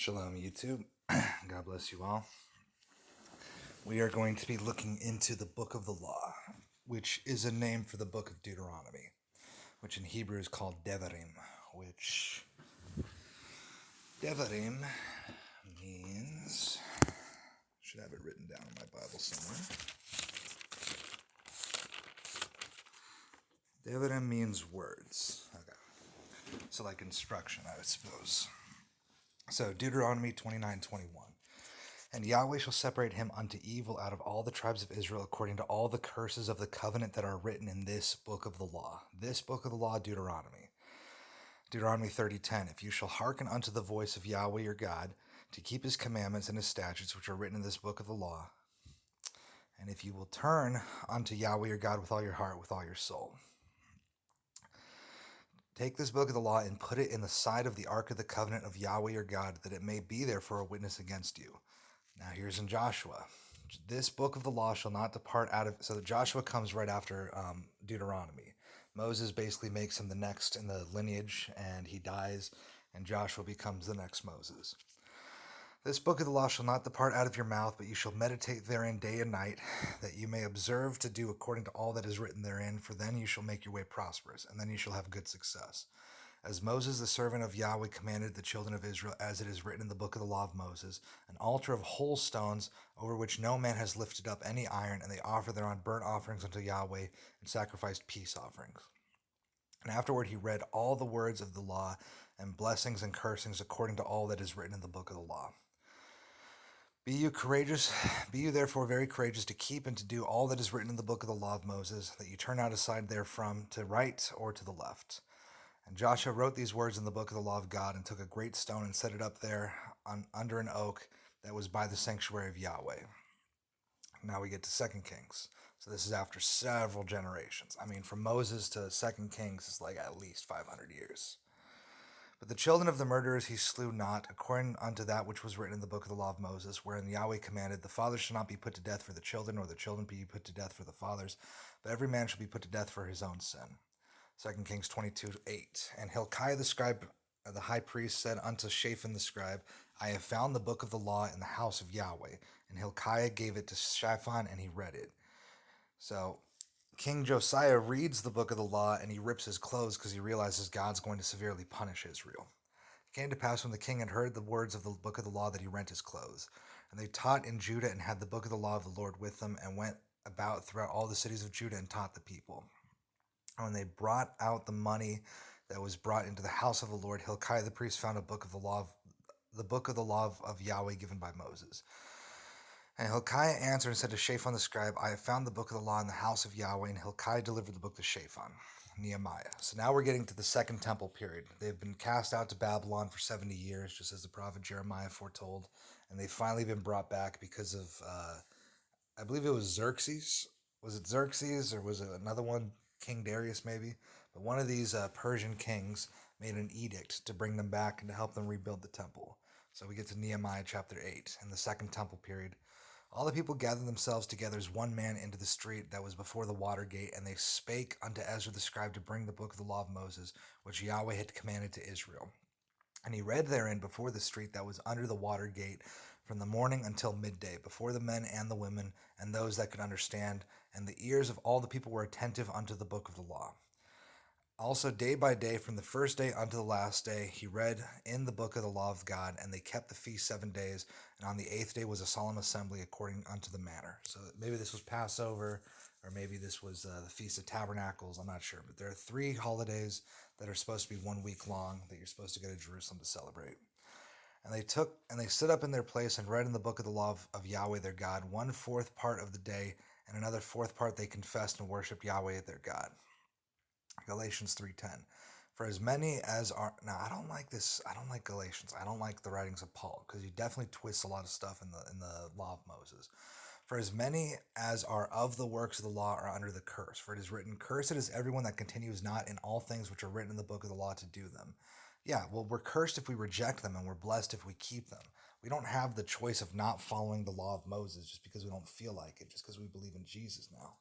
Shalom, YouTube. God bless you all. We are going to be looking into the book of the law, which is a name for the book of Deuteronomy, which in Hebrew is called Devarim, which Devarim means, should have it written down in my Bible somewhere. Devarim means words. Okay. So like instruction, I suppose. So Deuteronomy 29:21. And Yahweh shall separate him unto evil out of all the tribes of Israel according to all the curses of the covenant that are written in this book of the law. This book of the law, Deuteronomy. Deuteronomy 30:10. If you shall hearken unto the voice of Yahweh your God, to keep his commandments and his statutes which are written in this book of the law, and if you will turn unto Yahweh your God with all your heart, with all your soul. Take this book of the law and put it in the side of the ark of the covenant of Yahweh your God, that it may be there for a witness against you. Now here's in Joshua. This book of the law shall not depart out of... So Joshua comes right after Deuteronomy. Moses basically makes him the next in the lineage, and he dies, and Joshua becomes the next Moses. This book of the law shall not depart out of your mouth, but you shall meditate therein day and night, that you may observe to do according to all that is written therein, for then you shall make your way prosperous, and then you shall have good success. As Moses, the servant of Yahweh, commanded the children of Israel, as it is written in the book of the law of Moses, an altar of whole stones, over which no man has lifted up any iron, and they offer thereon burnt offerings unto Yahweh, and sacrificed peace offerings. And afterward he read all the words of the law, and blessings and cursings according to all that is written in the book of the law. Be you therefore very courageous to keep and to do all that is written in the book of the law of Moses, that you turn not aside therefrom to right or to the left. And Joshua wrote these words in the book of the law of God, and took a great stone and set it up there under an oak that was by the sanctuary of Yahweh. Now we get to 2 Kings. So this is after several generations. I mean, from Moses to 2 Kings is like at least 500 years. But the children of the murderers he slew not, according unto that which was written in the book of the law of Moses, wherein Yahweh commanded, the fathers shall not be put to death for the children, nor the children be put to death for the fathers, but every man shall be put to death for his own sin. 2 Kings 22:8. And Hilkiah the scribe, the high priest, said unto Shaphan the scribe, I have found the book of the law in the house of Yahweh. And Hilkiah gave it to Shaphan, and he read it. So King Josiah reads the book of the law, and he rips his clothes because he realizes God's going to severely punish Israel. It came to pass when the king had heard the words of the book of the law that he rent his clothes. And they taught in Judah, and had the book of the law of the Lord with them, and went about throughout all the cities of Judah and taught the people. And when they brought out the money that was brought into the house of the Lord, Hilkiah the priest found a book of the law of Yahweh given by Moses. And Hilkiah answered and said to Shaphan the scribe, I have found the book of the law in the house of Yahweh. And Hilkiah delivered the book to Shaphan. Nehemiah. So now we're getting to the Second Temple period. They've been cast out to Babylon for 70 years, just as the prophet Jeremiah foretold. And they've finally been brought back because of, I believe it was Xerxes. Was it Xerxes or was it another one? King Darius maybe? But one of these Persian kings made an edict to bring them back and to help them rebuild the temple. So we get to Nehemiah chapter 8 in the Second Temple period. All the people gathered themselves together as one man into the street that was before the water gate, and they spake unto Ezra the scribe to bring the book of the law of Moses, which Yahweh had commanded to Israel. And he read therein before the street that was under the water gate from the morning until midday, before the men and the women and those that could understand, and the ears of all the people were attentive unto the book of the law. Also day by day, from the first day unto the last day, he read in the book of the law of God, and they kept the feast 7 days, and on the 8th day was a solemn assembly according unto the manner. So maybe this was Passover, or maybe this was the Feast of Tabernacles, I'm not sure. But there are 3 holidays that are supposed to be 1 week long that you're supposed to go to Jerusalem to celebrate. And they stood up in their place and read in the book of the law of Yahweh their God, 1/4 part of the day, and another 4th part they confessed and worshipped Yahweh their God. Galatians 3:10. For as many as are... Now, I don't like this. I don't like Galatians. I don't like the writings of Paul, because he definitely twists a lot of stuff in the law of Moses. For as many as are of the works of the law are under the curse. For it is written, Cursed is everyone that continues not in all things which are written in the book of the law to do them. Yeah, well, we're cursed if we reject them, and we're blessed if we keep them. We don't have the choice of not following the law of Moses just because we don't feel like it, just because we believe in Jesus now.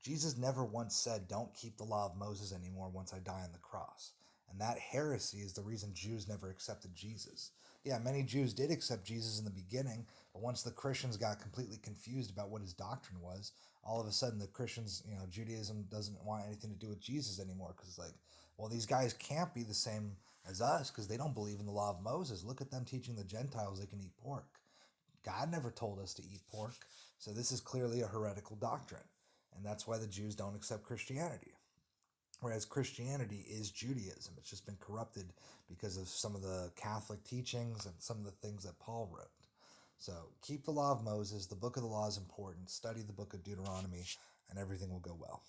Jesus never once said, don't keep the law of Moses anymore once I die on the cross. And that heresy is the reason Jews never accepted Jesus. Yeah, many Jews did accept Jesus in the beginning, but once the Christians got completely confused about what his doctrine was, all of a sudden the Christians, Judaism doesn't want anything to do with Jesus anymore because it's like, well, these guys can't be the same as us because they don't believe in the law of Moses. Look at them teaching the Gentiles they can eat pork. God never told us to eat pork, so this is clearly a heretical doctrine, and that's why the Jews don't accept Christianity. Whereas Christianity is Judaism. It's just been corrupted because of some of the Catholic teachings and some of the things that Paul wrote. So keep the law of Moses. The book of the law is important. Study the book of Deuteronomy, and everything will go well.